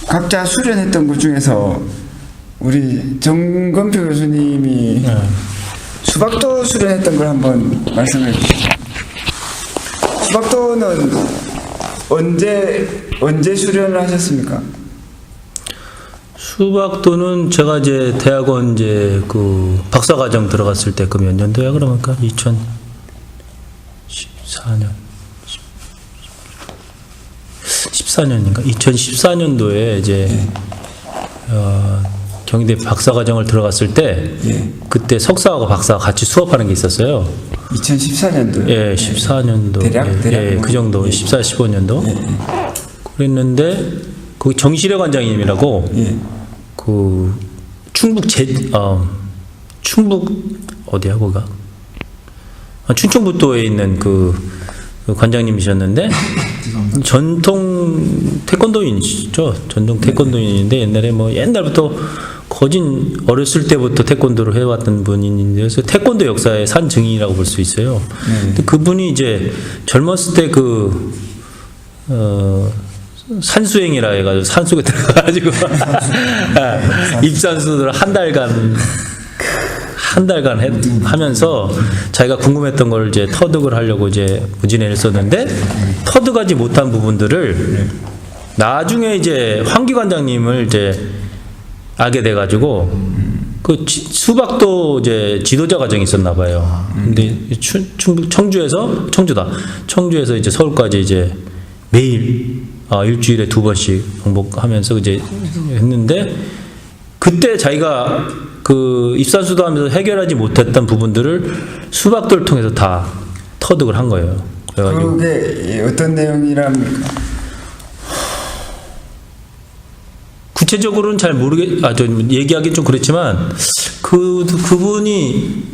각자 수련했던 것 중에서 우리 정건표 교수님이 수박도 수련했던 걸 한번 말씀해 주시죠. 수박도는 언제 수련을 하셨습니까? 수박도는 제가 이제 대학원 이제 그 박사과정 들어갔을 때 그 몇 년도야 그러니까 2014년인가 2014년도에 이제 경희대 박사과정을 들어갔을 때 그때 석사하고 박사가 같이 수업하는 게 있었어요. 2014년도요? 예, 14년도. 대략 예, 그 정도. 14, 15년도. 그랬는데 그 정실의 관장님이라고 그 충북 어디야 거기가? 춘천북도에 있는 그 관장님이셨는데 전통 태권도인이시죠. 전통 태권도인인데 옛날에 뭐 옛날부터 거진 어렸을 때부터 태권도를 해왔던 분인데 그래서 태권도 역사의 산증인이라고 볼 수 있어요. 근데 그분이 이제 젊었을 때 산수행이라 해가지고 산속에 들어가가지고 입산수를 한 달간 하면서 자기가 궁금했던 걸 이제 터득을 하려고 이제 무진회를 썼는데 터득하지 못한 부분들을 나중에 이제 황기 관장님을 이제 알게 돼가지고 그 수박도 이제 지도자 과정이 있었나 봐요. 근데 청주에서 이제 서울까지 이제 매일 일주일에 2번씩 방문하면서 이제 했는데 그때 자기가 그 입산수도 하면서 해결하지 못했던 부분들을 수박도를 통해서 다 터득을 한 거예요. 그래가지고 그게 어떤 내용이랍니까? 구체적으로는 잘 좀 얘기하기는 좀 그렇지만 그분이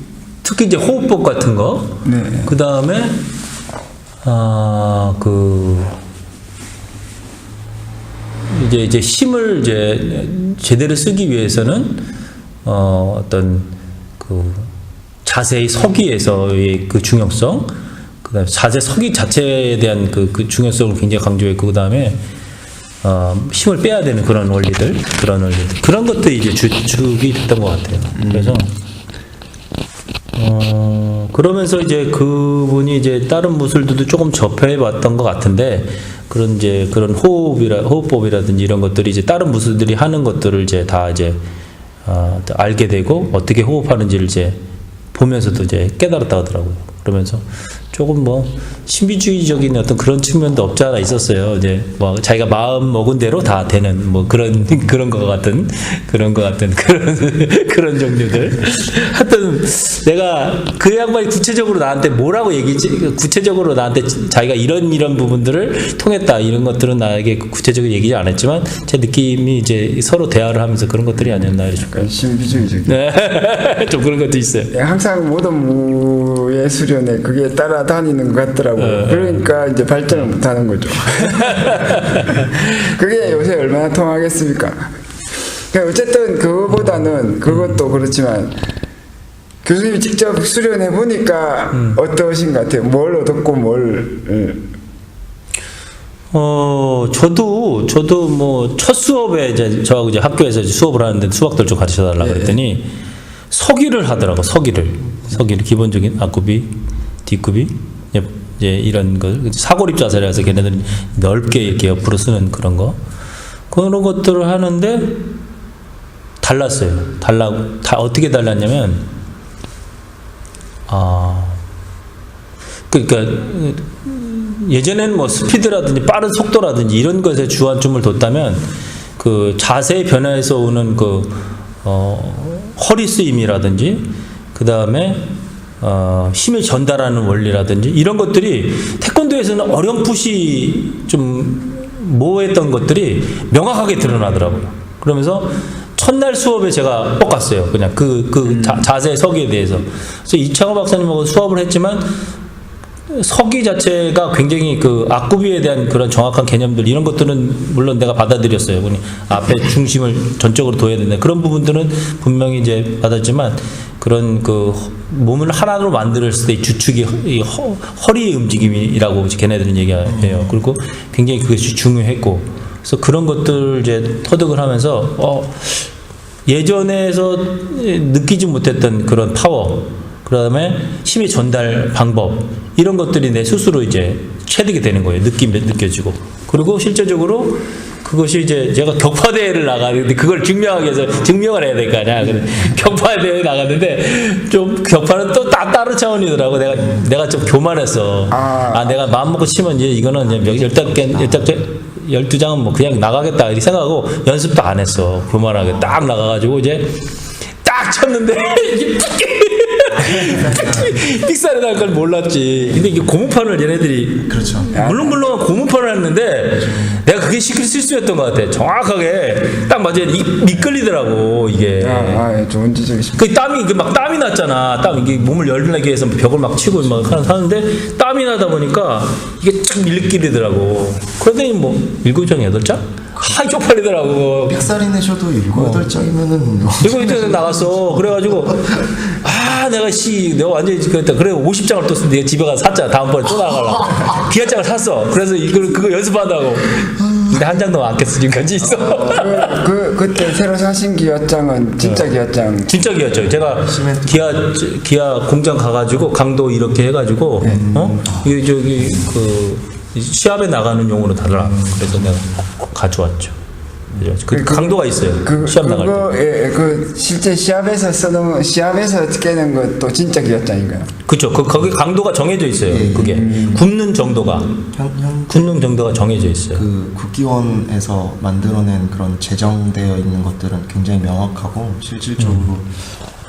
특히 이제 호흡법 같은 거, 그 다음에 이제 힘을 이제 제대로 쓰기 위해서는 어떤 그 자세의 서기에서의 그 중요성, 그다음에 자세 서기 자체에 대한 그 중요성을 굉장히 강조했고, 그다음에 힘을 빼야 되는 그런 원리들, 그런 것들이 이제 주축이 됐던 것 같아요. 그래서 그러면서 이제 그분이 이제 다른 무술들도 조금 접해봤던 것 같은데 그런 호흡법이라든지 이런 것들이 이제 다른 무술들이 하는 것들을 이제 다 이제 알게 되고 어떻게 호흡하는지를 이제 보면서도 이제 깨달았다 하더라고요. 그러면서 조금 뭐 신비주의적인 어떤 그런 측면도 없지 않아 있었어요. 이제 뭐 자기가 마음 먹은 대로 다 되는 뭐 그런 것 같은 그런 종류들. 하여튼 내가 그 양반이 구체적으로 나한테 뭐라고 구체적으로 나한테 자기가 이런 부분들을 통했다 이런 것들은 나에게 구체적으로 얘기지 안 했지만 제 느낌이 이제 서로 대화를 하면서 그런 것들이 아니었나 싶어요. 신비주의적인. 네, 좀 그런 것도 있어요. 항상 모든 무의 수련에 그게 따라다니는 것 같더라고요. 그러니까 이제 발전을 못하는 거죠. 그게 요새 얼마나 통하겠습니까? 어쨌든 그거보다는 그것도 그렇지만 교수님이 직접 수련해 보니까 어떠신 것 같아요? 뭘 얻었고 저도 뭐 첫 수업에 이제 저하고 이제 학교에서 이제 수업을 하는데 수학들 좀 가르쳐 달라고 그랬더니 서기를 하더라고. 서기를 기본적인 앞굽이, 뒷굽이 이제 이런 거 사고립 자세라서 걔네들이 넓게 이렇게 옆으로 쓰는 그런 것들을 하는데 달랐어요. 어떻게 달랐냐면 그러니까 예전에는 뭐 스피드라든지 빠른 속도라든지 이런 것에 주안점을 뒀다면 그 자세의 변화에서 오는 허리 쓰임이라든지 그 다음에 힘을 전달하는 원리라든지 이런 것들이 태권도에서는 어렴풋이 좀 모호했던 것들이 명확하게 드러나더라고요. 그러면서 첫날 수업에 제가 뻑갔어요. 그냥 자세 서기에 대해서. 그래서 이창호 박사님하고 수업을 했지만 서기 자체가 굉장히 그 앞구비에 대한 그런 정확한 개념들 이런 것들은 물론 내가 받아들였어요. 앞에 중심을 전적으로 둬야 된다. 그런 부분들은 분명히 이제 받았지만 그런 그 몸을 하나로 만들었을 때 주축이 허리의 움직임이라고 걔네들은 얘기해요. 그리고 굉장히 그것이 중요했고 그래서 그런 것들 이제 터득을 하면서 예전에서 느끼지 못했던 그런 파워, 그다음에 힘의 전달 방법 이런 것들이 내 스스로 이제 체득이 되는 거예요. 느껴지고. 그리고 실제적으로 그것이 이제 제가 격파대회를 나가는데 그걸 증명하기 위해서 증명을 해야 될 거 아니야. 격파대회에 나갔는데 좀 격파는 또 다른 차원이더라고. 내가 좀 교만했어. 내가 마음 먹고 치면 이제 이거는 이제 12장은 뭐 그냥 나가겠다 이렇게 생각하고 연습도 안 했어. 교만하게 딱 나가가지고 이제 딱 쳤는데 이게 삑살이 날 걸 몰랐지. 근데 이게 고무판을 얘네들이 그렇죠. 물론 고무판을 했는데 내가 그게 실수였던 것 같아. 정확하게 딱 맞아요. 이게 미끌리더라고 이게. 좋은 지적이십니다. 그 땀이 막 땀이 났잖아. 땀 이게 몸을 열나게 해서 벽을 막 치고 막 하는데 땀이 나다 보니까 이게 쫙 밀리더라고. 그러더니 뭐 7장 8장? 쪽팔리더라고. 삑살이 내셔도 7, 8장이면은 7, 8장 나갔어. 그래가지고 내가 완전히 그랬다. 그래 50장을 또 내가 집에 가서 샀잖아. 다음번에 또 나가려고. 기아장을 샀어. 그래서 그거 연습한다고. 근데 한 장도 안 깼어. 지금까지 있어. 그때 새로 사신 기아장은 진짜 기아장. 진짜 기아죠. 제가 기아 공장 가가지고 강도 이렇게 해가지고 이게 저기 시합에 나가는 용으로 달라. 그래서 내가 가져왔죠. 강도가 있어요. 시합 나갈 때. 실제 시합에서 깨는 것도 진짜 기아장인가요? 그렇죠. 거기 강도가 정해져 있어요. 그게 굽는 정도가 정해져 있어요. 그 국기원에서 만들어낸 그런 제정되어 있는 것들은 굉장히 명확하고 실질적으로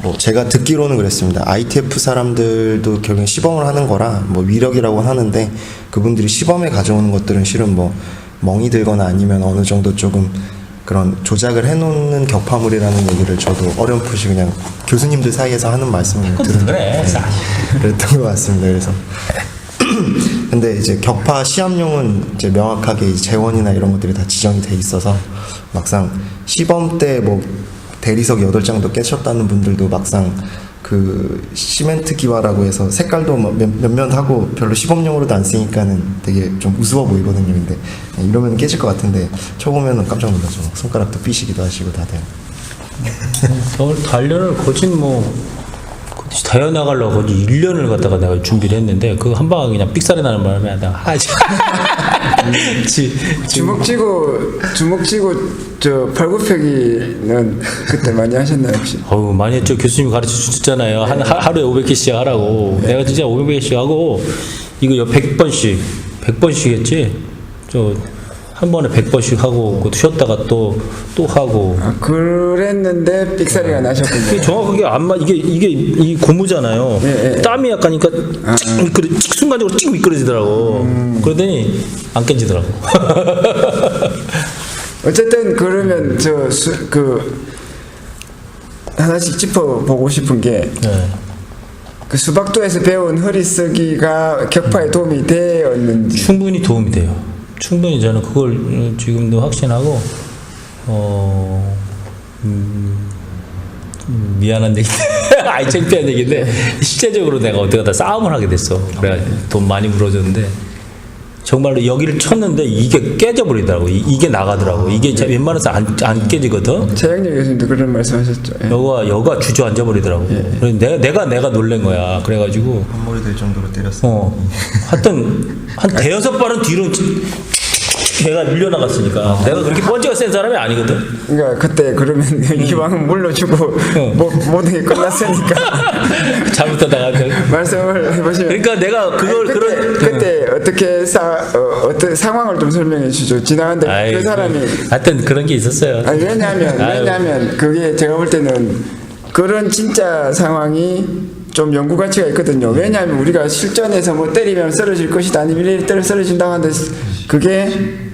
뭐 제가 듣기로는 그랬습니다. ITF 사람들도 결국엔 시범을 하는 거라 뭐 위력이라고 하는데 그분들이 시범에 가져오는 것들은 실은 뭐 멍이 들거나 아니면 어느 정도 조금 그런 조작을 해놓는 격파물이라는 얘기를 저도 어렴풋이 그냥 교수님들 사이에서 하는 말씀을 들은 그랬던 것 같습니다. 그래서 근데 이제 격파 시합용은 이제 명확하게 이제 재원이나 이런 것들이 다 지정이 돼 있어서 막상 시범 때 뭐 대리석 8장도 깨셨다는 분들도 막상 그 시멘트 기와라고 해서 색깔도 몇몇하고 별로 시범용으로도 안 쓰니까는 되게 좀 우스워 보이거든요. 근데 이러면 깨질 것 같은데 쳐보면은 깜짝 놀라죠. 손가락도 삐시기도 하시고 다들. 단련을 거진 대회 나가려고 거진 1년을 갖다가 내가 준비를 했는데 그 한 방에 그냥 삑살이 나는 바람에 내가 주먹 쥐고 저 팔굽혀기는 그때 많이 하셨나요 혹시? 많이 했죠. 교수님이 가르쳐 주셨잖아요. 하루에 500개씩 하라고. 내가 진짜 500개씩 하고 이거 100번씩 했지. 한 번에 100번씩 하고 쉬었다가 또 하고. 그랬는데 삑사리가 나셨군요. 정확하게 안 맞. 이게 이 고무잖아요. 땀이 약간 그러니까 순간적으로 찡 미끄러지더라고. 그러더니 안 깨지더라고. 어쨌든 그러면 하나씩 짚어보고 싶은 게 그 수박도에서 배운 허리 쓰기가 격파에 도움이 되었는지. 충분히 도움이 돼요. 충분히 저는 그걸 지금도 확신하고 미안한 얘기인데 창피한 얘기인데 실제적으로 내가 어떻게 하다 싸움을 하게 됐어. 그래 돈 많이 물어줬는데 정말로 여기를 쳤는데 이게 깨져버리더라고. 이게 나가더라고. 이게 웬만해서 안 깨지거든. 최영렬 교수님도 그런 말씀하셨죠. 여가 주저앉아 버리더라고. 내가 놀란 거야. 그래가지고 한머리 될 정도로 때렸어. 하여튼 한 대여섯 발은 뒤로 걔가 밀려나갔으니까 내가 그렇게 번지가 센 사람이 아니거든. 그러니까 그때 그러면 이왕 물러주고 모든 게 끝났으니까 잘못하다가 말씀을 해보시면. 그러니까 내가 그걸 그때 어떻게 어떤 상황을 좀 설명해 주시죠. 지나갔는데 그 사람이 하여튼 그런 게 있었어요. 왜냐하면 그게 제가 볼 때는 그런 진짜 상황이 좀 연구 가치가 있거든요. 왜냐하면 우리가 실전에서 뭐 때리면 쓰러질 것이다 아니면 때려 쓰러진다고 하는데 그게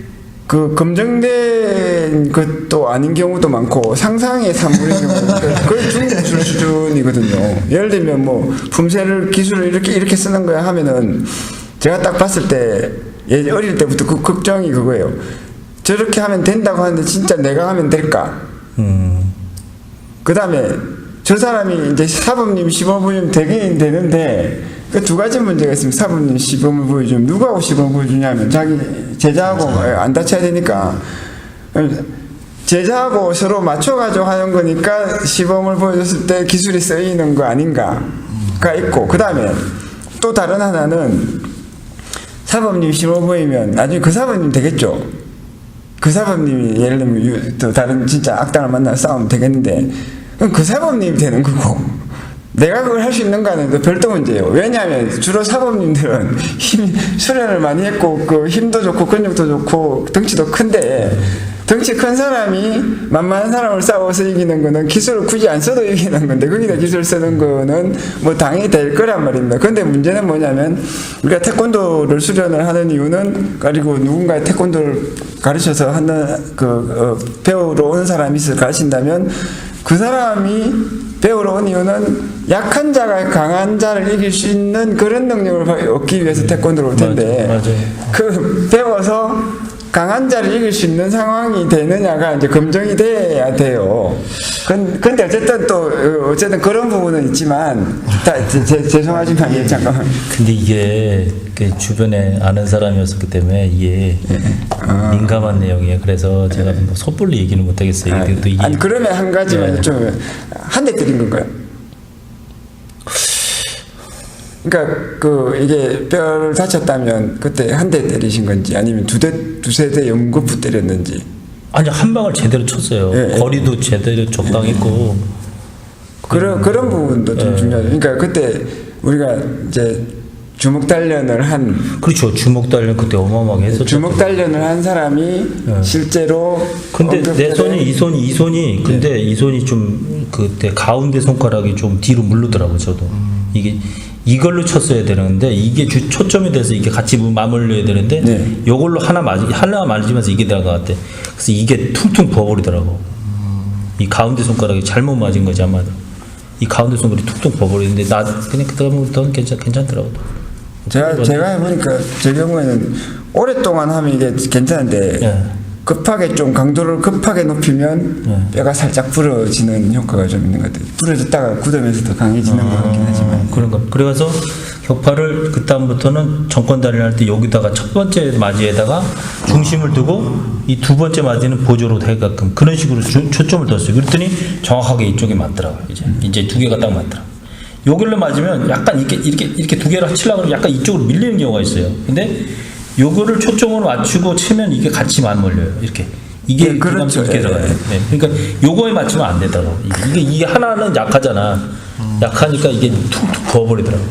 그 검증된 것도 아닌 경우도 많고 상상의 산물인 경우도 거의 중기술 수준이거든요. 예를 들면 뭐 품새를 기술을 이렇게 쓰는 거야 하면은 제가 딱 봤을 때 어릴 때부터 그 걱정이 그거예요. 저렇게 하면 된다고 하는데 진짜 내가 하면 될까? 그 다음에 저 사람이 이제 사범님 시범을 보여주면 되긴 되는데 그 두 가지 문제가 있습니다. 사범님 시범을 보여주면 누구하고 시범을 보여주냐면 자기 제자하고 안 다쳐야 되니까 제자하고 서로 맞춰가지고 하는 거니까 시범을 보여줬을 때 기술이 쓰이는 거 아닌가가 있고, 그 다음에 또 다른 하나는 사범님 시범 보이면 나중에 그 사범님 되겠죠. 그 사범님이 예를 들면 또 다른 진짜 악당을 만나서 싸우면 되겠는데, 그럼 그 사범님이 되는 거고, 내가 그걸 할 수 있는가는 또 별도 문제예요. 왜냐하면 주로 사범님들은 수련을 많이 했고, 그 힘도 좋고 근육도 좋고 덩치도 큰데, 덩치 큰 사람이 만만한 사람을 싸워서 이기는 거는 기술을 굳이 안 써도 이기는 건데, 거기다 기술 쓰는 거는 뭐 당연히 될 거란 말입니다. 근데 문제는 뭐냐면, 우리가 태권도를 수련을 하는 이유는, 그리고 누군가의 태권도를 가르쳐서 하는 배우러 오는 사람이 있어 가르친다면, 그 사람이 배우러 온 이유는 약한 자가 강한 자를 이길 수 있는 그런 능력을 얻기 위해서 태권도를 올 텐데, 맞아요. 그 배워서 강한 자를 이길 수 있는 상황이 되느냐가 이제 검증이 돼야 돼요. 근데 어쨌든 어쨌든 그런 부분은 있지만, 죄송하지만, 예, 잠깐만. 근데 이게 그 주변에 아는 사람이었기 때문에 이게 민감한 내용이에요. 그래서 제가 뭐 섣불리 얘기는 못하겠어요. 또 이게 아니, 그러면 한 가지만 네. 좀, 한 대 때린 건가요? 그러니까 이게 뼈를 다쳤다면 그때 한 대 때리신 건지, 아니면 두세 대 연거푸 때렸는지. 아니 한 방을 제대로 쳤어요. 예, 예. 거리도 제대로 적당했고. 그런 부분도 좀 중요하죠. 그러니까 그때 우리가 이제 주먹 단련을 한, 그렇죠. 주먹 단련 그때 어마어마하게 했었죠. 주먹 단련을 한 사람이 실제로. 근데 내 손이 이 손이 근데 이 손이 좀 그때 가운데 손가락이 좀 뒤로 물르더라고. 저도 이게 이걸로 쳤어야 되는데, 이게 초점이 돼서 이게 같이 맞물려야 되는데, 네. 요걸로 하나 맞으면서 이게 들어갔대. 그래서 이게 퉁퉁 부어버리더라고. 이 가운데 손가락이 잘못 맞은 거지 아마. 이 가운데 손가락이 퉁퉁 부어버리는데, 나 그냥 그다음부터는 괜찮더라고. 제가 해보니까 제 경우에는 오랫동안 하면 이게 괜찮은데, 예. 급하게 좀 강도를 급하게 높이면 뼈가 살짝 부러지는 효과가 좀 있는 것 같아요. 부러졌다가 굳으면서 더 강해지는 것 같긴 하지만. 그런 거. 그래서 격파를 그 다음부터는 정권 단련할 때 여기다가 첫 번째 맞이에다가 중심을 두고 이 두 번째 맞이는 보조로 해가끔 그런 식으로 초점을 뒀어요. 그랬더니 정확하게 이쪽에 맞더라고. 이제 두 개가 딱 맞더라. 여기로 맞으면 약간 이렇게 두 개를 치려고 하면 약간 이쪽으로 밀리는 경우가 있어요. 근데 요거를 초점으로 맞추고 치면 이게 같이 맞물려요. 이렇게. 이게 네, 그렇죠. 이렇게 들어가요. 네. 그러니까 요거에 맞추면 안 되더라고. 이게 하나는 약하잖아. 약하니까 이게 툭툭 부어버리더라고.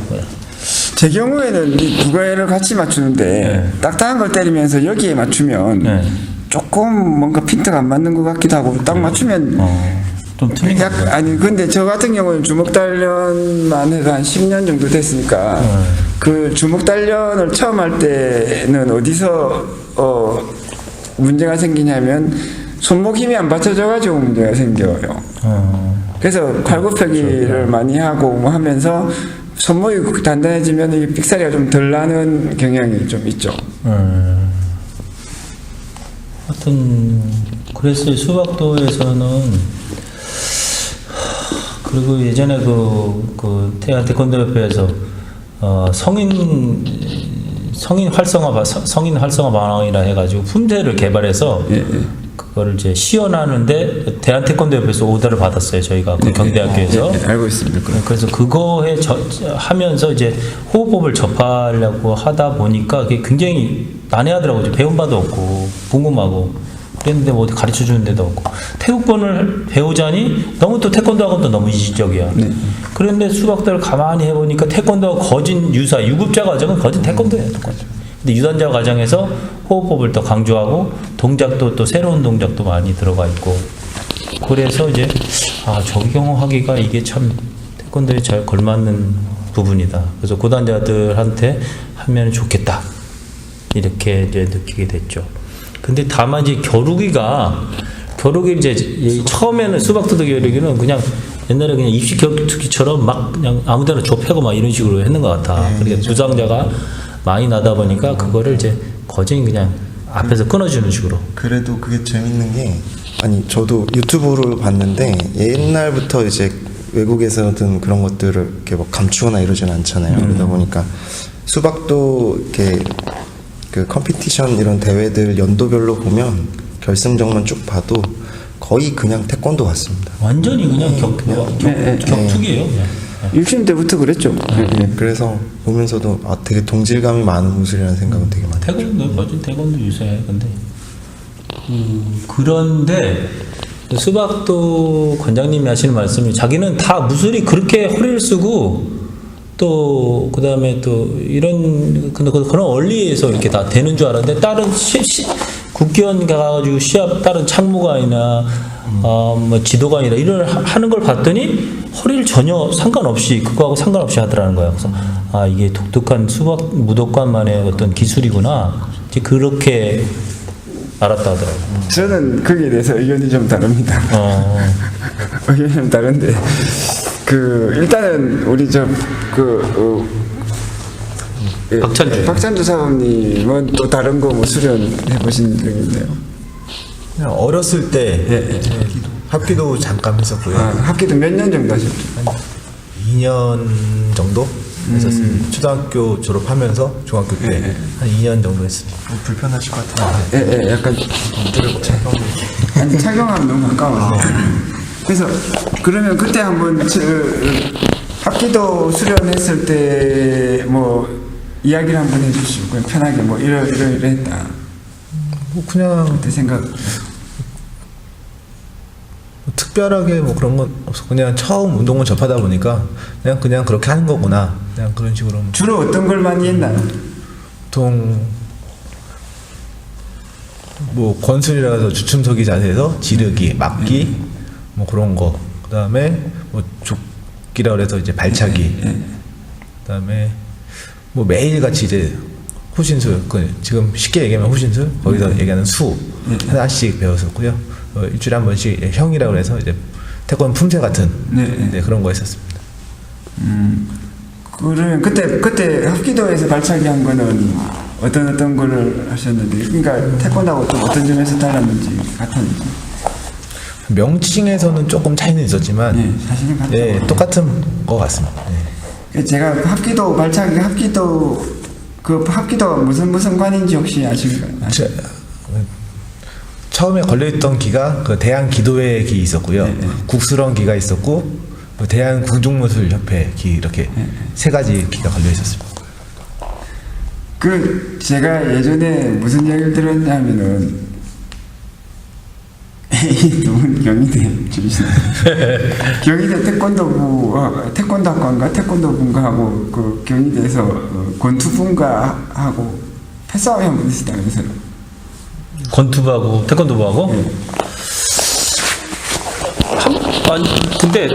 제 경우에는 이 두 개를 같이 맞추는데, 네. 딱딱한 걸 때리면서 여기에 맞추면 네. 조금 뭔가 핀트가 안 맞는 것 같기도 하고, 딱 맞추면 좀 틀린 거 같아요. 아니, 근데 저 같은 경우는 주먹 단련만 해도 한 10년 정도 됐으니까, 그 주먹 단련을 처음 할 때는 어디서 문제가 생기냐면, 손목 힘이 안 받쳐져가지고 문제가 생겨요. 그래서 팔굽혀기를 많이 하고 뭐 하면서 손목이 단단해지면 이 삑사리가 좀 덜 나는 경향이 좀 있죠. 하여튼 그랬어요. 수박도에서는. 그리고 예전에 그 태권도협회에서 성인 활성화 방황이라 해가지고 품새를 개발해서 그거를 이제 시연하는데 대한태권도협회에서 오더를 받았어요. 저희가 그 경대학교에서. 알고 있습니다. 그래서 그거에 하면서 이제 호흡법을 접하려고 하다 보니까 그게 굉장히 난해하더라고요. 배운 바도 없고 궁금하고. 그랬는데 뭐 어디 가르쳐 주는 데도 없고, 태국권을 배우자니 너무 또 태권도하고는 또 너무 이질적이야. 그런데 수박도를 가만히 해보니까 태권도와 거진 유사, 유급자 과정은 거진 태권도예요. 똑같아요. 근데 유단자 과정에서 호흡법을 더 강조하고 동작도 또 새로운 동작도 많이 들어가 있고, 그래서 이제 적용하기가 이게 참 태권도에 잘 걸맞는 부분이다. 그래서 고단자들한테 하면 좋겠다. 이렇게 이제 느끼게 됐죠. 근데 다만 이제 겨루기 이제 처음에는 수박도도 겨루기는 그냥 옛날에 그냥 입식 격투기처럼 막 그냥 아무데나 좁혀고 막 이런 식으로 했는 것 같아. 그러니까 부상자가 많이 나다 보니까 그거를 이제 거진 그냥 앞에서 끊어주는 식으로. 그래도 그게 재밌는 게, 아니 저도 유튜브를 봤는데 옛날부터 이제 외국에서든 그런 것들을 이렇게 막 감추거나 이러진 않잖아요. 그러다 보니까 수박도 이렇게 그 컴피티션 이런 대회들 연도별로 보면 결승전만 쭉 봐도 거의 그냥 태권도 같습니다. 완전히 그냥 격투기예요. 그냥. 60대부터 그랬죠. 그래서 보면서도 되게 동질감이 많은 무술이라는 생각은 되게 많아요. 태권도 거진 태권도 유사해. 근데 그런데 수박도 관장님이 하시는 말씀이 자기는 다 무술이 그렇게 허리를 쓰고 또 그다음에 또 이런 그런 원리에서 이렇게 다 되는 줄 알았는데 다른 국기원 가가지고 시합 다른 창무관이나 뭐 지도관이나 이런 하는 걸 봤더니 허리를 전혀 상관없이 그거하고 상관없이 하더라는 거예요. 그래서 아 이게 독특한 수박 무도관만의 어떤 기술이구나. 이제 그렇게 알았다 하더라고요. 저는 거기에 대해서 의견이 좀 다릅니다. 의견이 좀 다른데 일단은 우리 박찬주 사범님은 또 다른 거 뭐 수련해 보신 적이 있나요? 그냥 어렸을 때 합기도 잠깐 했었고요. 합기도 몇 년 정도 하셨죠? 2년 정도 했었습니다. 초등학교 졸업하면서 중학교 때 한 2년 정도 했습니다. 불편하실 것 같아요. 예, 약간 아니 착용하면 너무 가까워서. 그래서 그러면 그때 한번 합기도 수련했을 때 뭐 이야기를 한번 해주시고 그냥 편하게 뭐 이러했다. 뭐 그냥 그때 생각. 특별하게 뭐 그런 건 없어. 그냥 처음 운동을 접하다 보니까 그냥 그렇게 하는 거구나. 그냥 그런 식으로. 주로 어떤 걸 많이 했나요? 보통 뭐 권순이라서 주춤서기 자세에서 지르기, 막기 뭐 그런 거. 그다음에 뭐 족기라 그래서 이제 발차기. 그다음에 뭐 매일 같이 이제 호신술, 지금 쉽게 얘기하면 호신술, 거기서 얘기하는 수 하나씩 배웠었고요. 일주일에 한 번씩 형이라고 해서 이제 태권 품새 같은 네, 그런 거 했었습니다. 그러면 그때 합기도에서 발차기 한 거는 어떤 거를 하셨는데, 그러니까 태권도하고 또 어떤 점에서 달랐는지 같았는지. 명칭에서는 조금 차이는 있었지만, 사실은 같죠. 네, 똑같은 거 같습니다. 네. 제가 합기도 발차기 합기도가 무슨 관인지 혹시 아십니까? 처음에 걸려있던 기가 그 대한기도회 기 있었고요. 국수런 기가 있었고, 뭐 대한궁중무술협회 기 이렇게 세 가지 기가 걸려 있었습니다. 제가 예전에 무슨 얘기를 들었냐면은 두 분 경희대 출신이에요. 경희대 태권도학과인가 태권도분과 하고 그 경희대에서 권투분과 하고 패싸움이 한 번 있었다면서요. 권투부하고 태권도부하고. 근데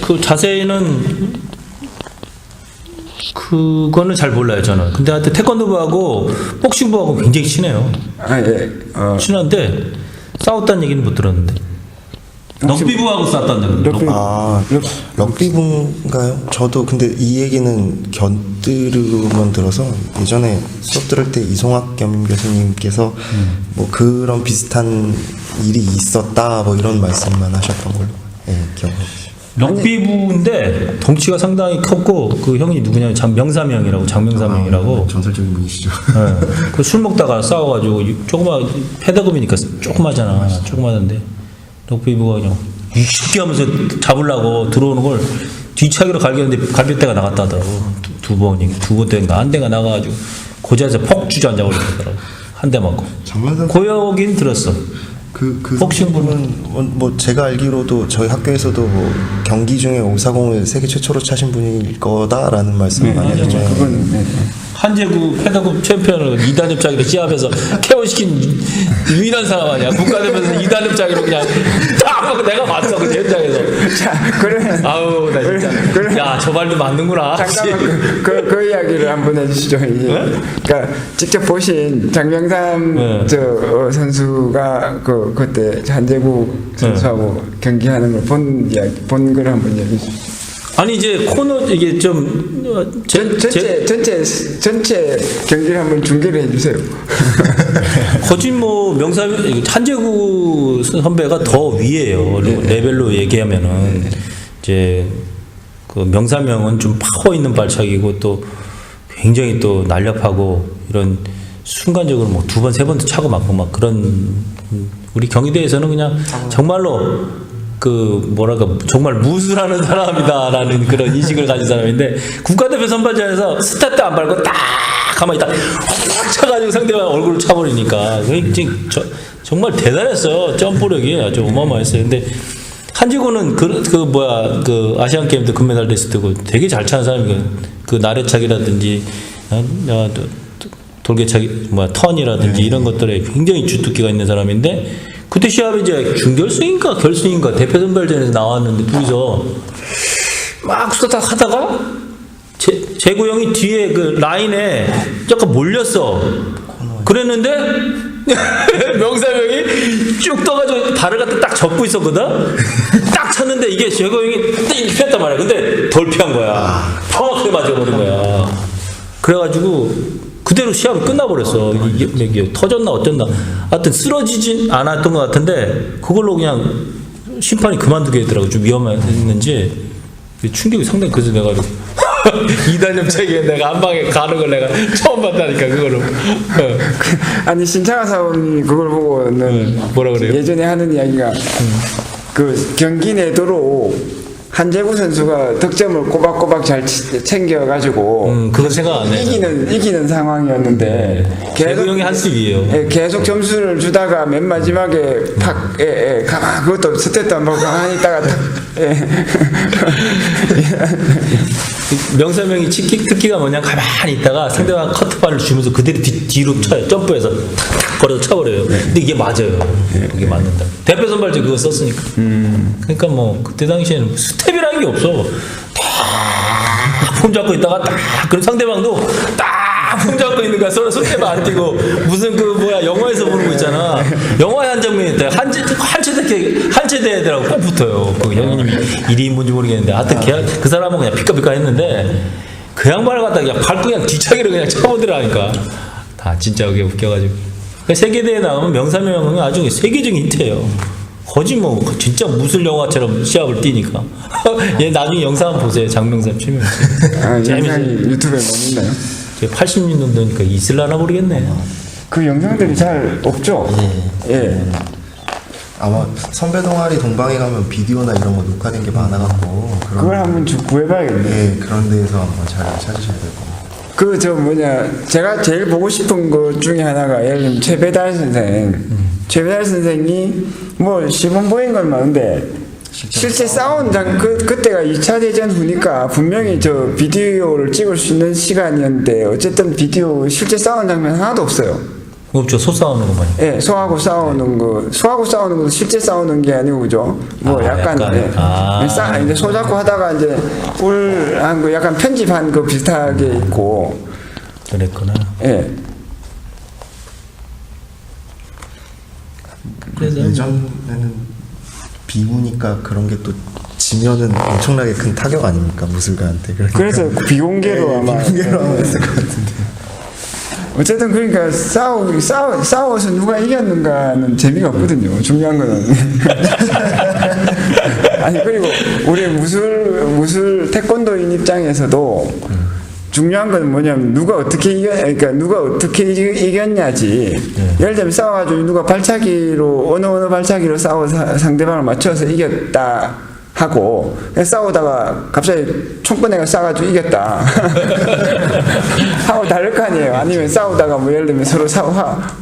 그 자세히는 그거는 잘 몰라요 저는. 근데 하여튼 태권도부하고 복싱부하고 굉장히 친해요. 친한데 싸웠다는 얘기는 못 들었는데. 럭비부하고 싸웠다는 얘기. 럭비부인가요? 저도 근데 이 얘기는 곁들여만 들어서 예전에 수업 들을 때 이송학 겸임 교수님께서 뭐 그런 비슷한 일이 있었다 뭐 이런 말씀만 하셨던 걸로 기억하고 있어요. 럭비부인데 덩치가 상당히 컸고 그 형이 누구냐면 장명삼 형이라고. 전설적인 분이시죠. 네. 그 술 먹다가 싸워가지고 조그마 패더급이니까 조그마한데 럭비부가 그냥 쉽게 하면서 잡으려고 들어오는 걸 뒤차기로 갈겼는데 갈비뼈가 나갔다 하더라고. 두 번인가 한 대가 나가가지고 고자에서 폭 주저앉아 버리더라고. 한 대 맞고. 고역인 들었어. 복싱부는 뭐 제가 알기로도 저희 학교에서도 뭐 경기 중에 540을 세계 최초로 차신 분일 거다라는 말씀을 많이 하죠. 그건 한제구 패더급 챔피언을 2단 협자기로 시합해서 KO시킨 유일한 사람 아니야. 국가대표에서 2단 협자기로 그냥 딱 하고 내가 봤어 그 현장에서. 자, 그러면 아우 나 진짜 야 저 말도 맞는구나. 잠깐만 그 이야기를 한번 해주시죠. 그러니까 직접 보신 장명삼 선수가 그때 한재국 선수하고 경기하는 걸 본 걸 한번 얘기해 주시죠. 아니 이제 코너 이게 좀 전체 경기를 한번 중계를 해주세요. 거진 뭐 한재구 선배가 더 위에요. 레벨로 얘기하면은 이제 그 명사명은 좀 파워 있는 발차기고 또 굉장히 또 날렵하고 이런 순간적으로 뭐 두 번 세 번도 차고 막 그런 우리 경희대에서는 그냥 정말로 그 뭐랄까 정말 무술하는 사람이다라는 그런 인식을 가진 사람인데 국가대표 선발전에서 스타트 안 밟고 딱 가만히 딱 확 차가지고 상대방 얼굴을 차버리니까 정말 대단했어요. 점프력이 아주 어마어마했어요. 근데 한지구는 그 아시안 게임도 금메달 됐을 때고 되게 잘 차는 사람이거든. 그 나래차기라든지 돌개차기 턴이라든지 이런 것들에 굉장히 주특기가 있는 사람인데 그때 시합이 이제 준결승인가 결승인가 대표 선발전에서 나왔는데 둘이서 막 수다닥 하다가 재구 형이 뒤에 그 라인에 약간 몰렸어. 그랬는데 명삼형이 쭉 떠가지고 발을 갖다 딱 접고 있었거든. 딱 쳤는데 이게 재구 형이 띵 피했단 말이야. 근데 덜 피한 거야. 정확하게 맞아버린 거야. 그래가지고 그대로 시합이 끝나버렸어. 이게 터졌나 어쨌나. 하여튼 쓰러지진 않았던 것 같은데 그걸로 그냥 심판이 그만두게 했더라고. 좀 위험했는지 충격이 상당히 그래서 내가 이단협 책에 내가 한 방에 가는 걸 내가 처음 봤다니까 그거를. 아니 신창하 사원이 그걸 보고는 뭐라 그래요? 예전에 하는 이야기가 그 경기 내도록 한재구 선수가 득점을 꼬박꼬박 잘 챙겨가지고 그건 생각 안 해. 이기는 상황이었는데 재구 형이 한수위예요. 예, 계속 점수를 주다가 맨 마지막에 팍 그것도 스탯도 안 보고 가만히 있다가 탁 명사명이 치킥 특기가 뭐냐 가만히 있다가 상대방 커트발을 주면서 그대로 뒤로 쳐요. 점프해서 탁탁 걸어서 쳐버려요. 근데 이게 맞아요. 그게 맞는다. 대표 선발제 그거 썼으니까. 그러니까 뭐 그때 당시에는 스텝이라는 게 없어. 폼 잡고 있다가 딱 그럼 상대방도 딱 폼 잡고 있는 거야. 서로 스텝 안 뛰고 무슨 그 뭐야 영화에서 보는 거 있잖아. 영화의 한 장면이 있다. 한체대 애들하고 꼭 붙어요. 그 형님이 1인분인지 모르겠는데 하여튼 그 사람은 그냥 피카피카 했는데 그 양반을 갖다가 그냥 밟고 그냥 뒤차기로 그냥 쳐보더라니까. 다 진짜 그게 웃겨가지고. 세계대회 나가면 명사명은 아주 세계적인 히트예요. 거지 뭐 진짜 무술 영화처럼 시합을 뛰니까. 얘 나중에 영상 한번 보세요. 장명삼 최명수. 영상이 유튜브에 못 있나요? 80년도니까 있을라나 모르겠네. 그 영상들이 잘 없죠? 예. 아마 선배 동아리 동방에 가면 비디오나 이런 거 녹화된 게 많아갖고 그걸 한번 쭉 구해봐야겠네. 네, 그런 데에서 한번 잘 찾으셔야 될 겁니다. 제가 제일 보고 싶은 것 중에 하나가 예를 들면 최배달 선생. 최배달 선생이 뭐 시범 보인 건 많은데 실제 싸운 그때가 2차 대전 후니까 분명히 저 비디오를 찍을 수 있는 시간이었는데 어쨌든 비디오 실제 싸운 장면 하나도 없어요. 없죠. 소 싸우는 것만. 예, 소하고 싸우는 거 실제 싸우는 게 아니고 그죠? 뭐 약간 이제 소 잡고 하다가 이제 한 거 약간 편집한 거 비슷하게 있고. 그랬구나. 예. 그래서 예전에는 비우니까 그런 게 또 지면은 엄청나게 큰 타격 아닙니까 무술가한테. 그래서 비공개로 아마 비공개로 하면 했을 것 같은데. 어쨌든 그러니까 싸워서 누가 이겼는가는 재미가 없거든요. 중요한 거는. 아니 그리고 우리 무술 태권도인 입장에서도 중요한 건 뭐냐면 누가 어떻게 이겼냐지. 예를 들면 싸워가지고 누가 발차기로 어느 발차기로 싸워서 상대방을 맞춰서 이겼다 하고 싸우다가 갑자기 총꺼내가 쏴가지고 이겼다 하고 다를 거 아니에요. 아니면 싸우다가 뭐 예를 들면 서로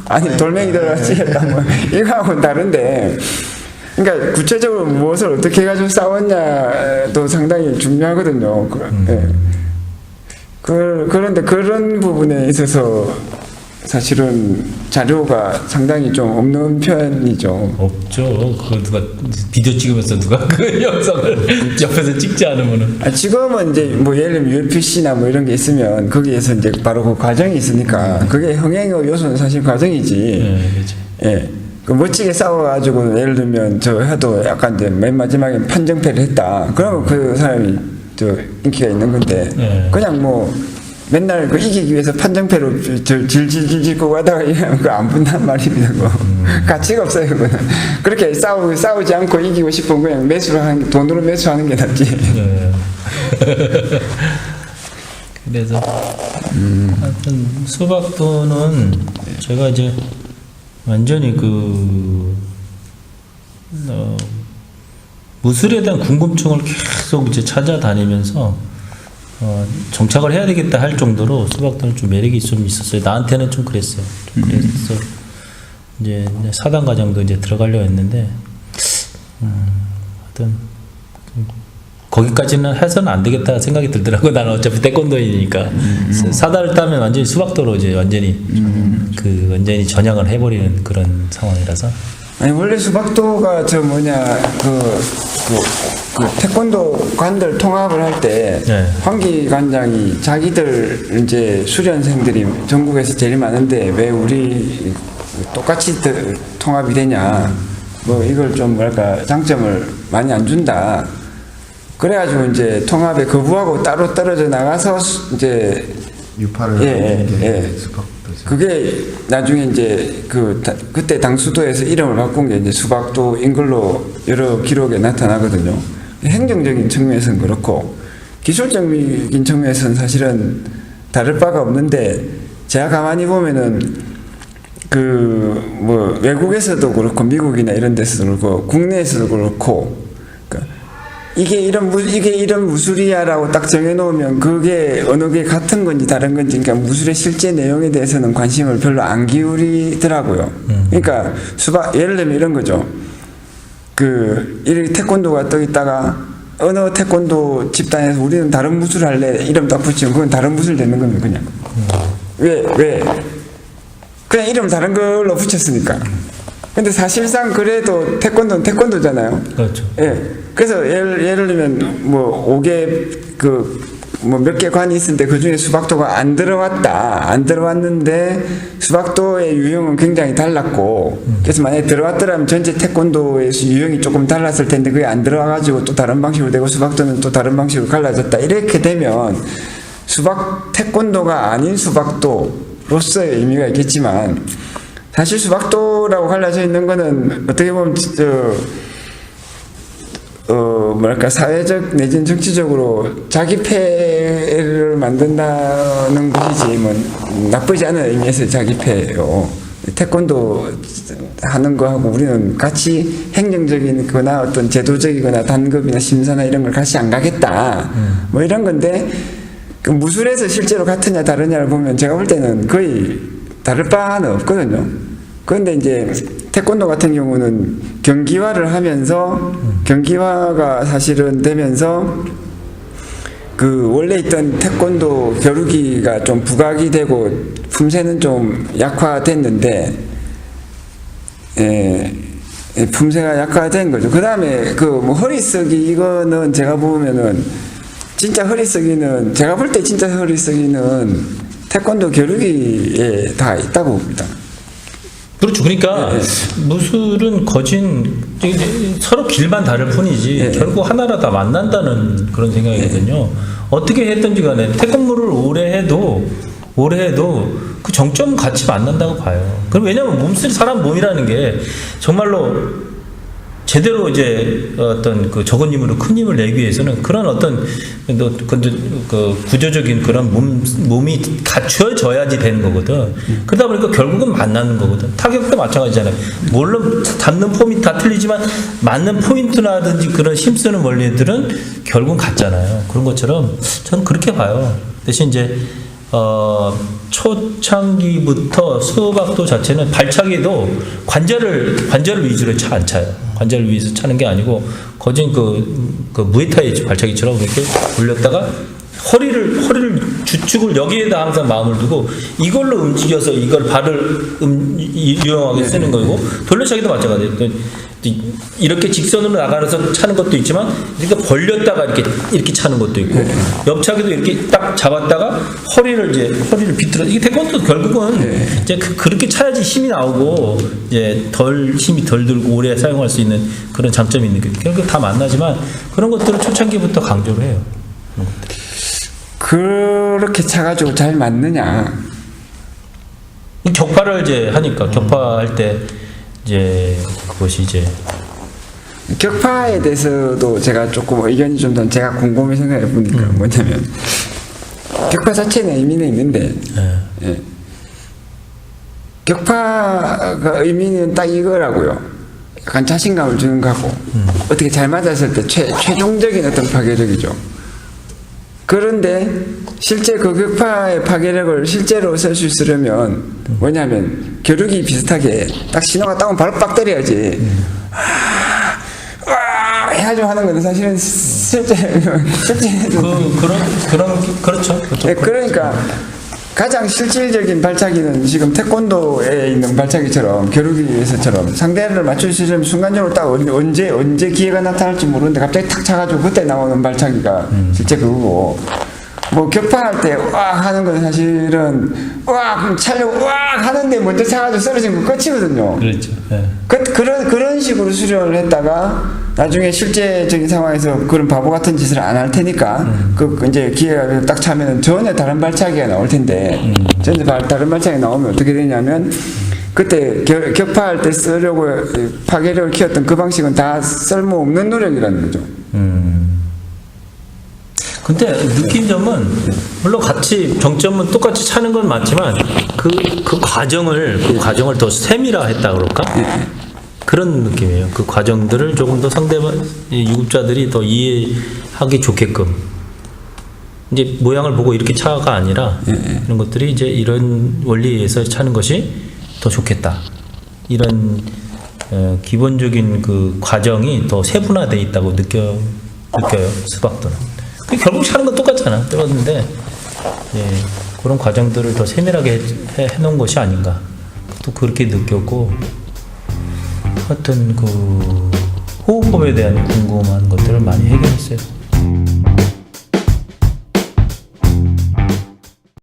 아니 돌멩이 들어가서 이겼다 뭐 이거하고는 다른데. 그러니까 구체적으로 무엇을 어떻게 해가지고 싸웠냐도 상당히 중요하거든요. 그런데 그런 부분에 있어서 사실은 자료가 상당히 좀 없는 편이죠. 없죠. 그거 누가 비디오 찍으면서 누가 그 영상을 옆에서 찍지 않으면은. 지금은 이제 뭐 예를 들면 UFC나 뭐 이런 게 있으면 거기에서 이제 바로 그 과정이 있으니까 그게 흥행의 요소는 사실 과정이지. 네, 그렇죠. 예. 그 멋지게 싸워가지고 예를 들면 저 해도 약간 이제 맨 마지막에 판정패를 했다. 그러면 그 사람이 저 인기가 있는 건데 그냥 뭐 맨날 그 이기기 위해서 판정패로 질질질 고 가다가 이러면 그거 안 붙단 말입니다. 그거. 가치가 없어요. 그거는. 그렇게 싸우지 않고 이기고 싶으면 그냥 돈으로 매수하는 게 낫지. 그래서 하여튼 수박도는 제가 이제 완전히 그 무술에 대한 궁금증을 계속 이제 찾아다니면서 정착을 해야 되겠다 할 정도로 수박도는 좀 매력이 좀 있었어요. 나한테는 좀 그랬어요. 좀 그래서 이제 사단 과정도 이제 들어가려고 했는데 하여튼 거기까지는 해서는 안 되겠다 생각이 들더라고. 나는 어차피 태권도이니까 사단을 따면 완전히 수박도로 이제 완전히 완전히 전향을 해버리는 그런 상황이라서. 아니 원래 수박도가 저 뭐냐 그 태권도 관들 통합을 할 때 네. 황기 관장이 자기들 이제 수련생들이 전국에서 제일 많은데 왜 우리 똑같이 통합이 되냐, 뭐 이걸 좀 뭐랄까 장점을 많이 안 준다. 그래가지고 이제 통합에 거부하고 따로 떨어져 나가서 이제 유파를 예. 그게 나중에 이제 그때 당수도에서 이름을 바꾼 게 이제 수박도인 걸로 여러 기록에 나타나거든요. 행정적인 측면에서는 그렇고 기술적인 측면에서는 사실은 다를 바가 없는데, 제가 가만히 보면은 뭐 외국에서도 그렇고 미국이나 이런 데서도 그렇고 국내에서도 그렇고, 이게 이런 무술이야라고 딱 정해놓으면 그게 어느 게 같은 건지 다른 건지, 그러니까 무술의 실제 내용에 대해서는 관심을 별로 안 기울이더라고요. 그러니까 예를 들면 이런 거죠. 이렇게 태권도가 떠 있다가 어느 태권도 집단에서 우리는 다른 무술 할래 이름 딱 붙이면 그건 다른 무술 되는 겁니다. 그냥 왜 그냥 이름 다른 걸로 붙였으니까. 근데 사실상 그래도 태권도는 태권도잖아요. 그렇죠. 예. 그래서 예를 들면 뭐 5개 뭐 몇 개 관이 있는데 그 중에 수박도가 안 들어왔는데 수박도의 유형은 굉장히 달랐고, 그래서 만약에 들어왔더라면 전체 태권도의 유형이 조금 달랐을 텐데 그게 안 들어와가지고 또 다른 방식으로 되고 수박도는 또 다른 방식으로 갈라졌다. 이렇게 되면 태권도가 아닌 수박도로서의 의미가 있겠지만, 사실 수박도라고 갈라져 있는 거는 어떻게 보면 뭐랄까 사회적 내지는 정치적으로 자기 패를 만든다는 것이지 뭐 나쁘지 않은 의미에서 자기 패예요. 태권도 하는 거하고 우리는 같이 행정적인 거나 어떤 제도적이거나 단급이나 심사나 이런 걸 같이 안 가겠다 뭐 이런 건데, 그 무술에서 실제로 같으냐 다르냐를 보면 제가 볼 때는 거의 다를 바는 없거든요. 그런데 이제 태권도 같은 경우는 경기화가 사실은 되면서 원래 있던 태권도 겨루기가 좀 부각이 되고 품새는 좀 약화됐는데, 품새가 약화된 거죠. 그 다음에 뭐 허리쓰기 이거는 제가 보면은 진짜 허리쓰기는 제가 볼 때 진짜 허리쓰기는 태권도 겨루기에 다 있다고 봅니다. 그렇죠. 그러니까 무술은 서로 길만 다를 뿐이지 결국 하나라 다 만난다는 그런 생각이거든요. 어떻게 했든지 간에 태권도를 오래 해도 그 정점은 같이 만난다고 봐요. 그럼 왜냐하면 사람 몸이라는 게 정말로 제대로 이제 어떤 적은 힘으로 큰 힘을 내기 위해서는 그런 어떤 구조적인 그런 몸이 갖춰져야지 되는 거거든. 그러다 보니까 결국은 만나는 거거든. 타격도 마찬가지잖아요. 물론 잡는 폼이 다 틀리지만 맞는 포인트라든지 그런 힘쓰는 원리들은 결국은 같잖아요. 그런 것처럼 저는 그렇게 봐요. 대신 이제 초창기부터 수박도 자체는 발차기도 관절을 위주로 안 차요. 관절을 위해서 차는 게 아니고 거진 무에타이 발차기처럼 이렇게 올렸다가 허리를 주축을 여기에다 항상 마음을 두고 이걸로 움직여서 이걸 발을 유용하게 쓰는 거고, 돌려차기도 마찬가지예요. 이렇게 직선으로 나가서 차는 것도 있지만 이렇게 벌렸다가 이렇게 차는 것도 있고, 옆차기도 이렇게 딱 잡았다가 허리를 비틀어. 이게 태권도 결국은 이제 그렇게 차야지 힘이 나오고 이제 힘이 덜 들고 오래 사용할 수 있는 그런 장점이 있는 게 결국 다 만나지만 그런 것들을 초창기부터 강조를 해요. 그렇게 차가지고 잘 맞느냐? 격파를 이제 하니까 격파할 때 이제 그것이 이제 격파에 대해서도 제가 조금 의견이 좀 더 제가 곰곰이 생각해 보니까 뭐냐면, 격파 자체는 의미는 있는데 격파가 의미는 딱 이거라고요. 약간 자신감을 주는 거고 어떻게 잘 맞았을 때 최종적인 어떤 파괴력이죠. 그런데 실제 그 격파의 파괴력을 실제로 쓸 수 있으려면 뭐냐면 겨루기 비슷하게 딱 신호가 따면 바로 빡 때려야지. 해가지고 하는 거는 사실은 그렇죠. 네, 그러니까 가장 실질적인 발차기는 지금 태권도에 있는 발차기처럼 겨루기에서처럼 상대를 맞출 수 있으면 순간적으로 딱 언제 기회가 나타날지 모르는데 갑자기 탁 차가지고 그때 나오는 발차기가 실제 그거고, 뭐 격파할 때 와 하는 건 사실은 와 그럼 차려고 와 하는데 먼저 차가지고 쓰러진 거 끝이거든요. 그렇죠. 예. 그런 식으로 수련을 했다가 나중에 실제적인 상황에서 그런 바보 같은 짓을 안 할 테니까 이제 기회가 딱 차면은 전혀 다른 발차기가 나올 텐데 전혀 다른 발차기가 나오면 어떻게 되냐면 그때 격파할 때 쓰려고 파괴력을 키웠던 그 방식은 다 쓸모없는 노력이라는 거죠. 근데 느낀 점은 물론 같이 정점은 똑같이 차는 건 맞지만 그 과정을 더 세밀화했다 그럴까? 그런 느낌이에요. 그 과정들을 조금 더 상대방 유급자들이 더 이해하기 좋게끔 이제 모양을 보고 이렇게 차가 아니라 이런 것들이 이제 이런 원리에서 차는 것이 더 좋겠다. 이런 기본적인 그 과정이 더 세분화되어 있다고 느껴요. 스박도는. 결국 차는 건 똑같잖아. 똑같은데 그런 과정들을 더 세밀하게 해놓은 것이 아닌가. 또 그렇게 느꼈고, 하여튼 그 호흡법에 대한 궁금한 것들을 많이 해결했어요.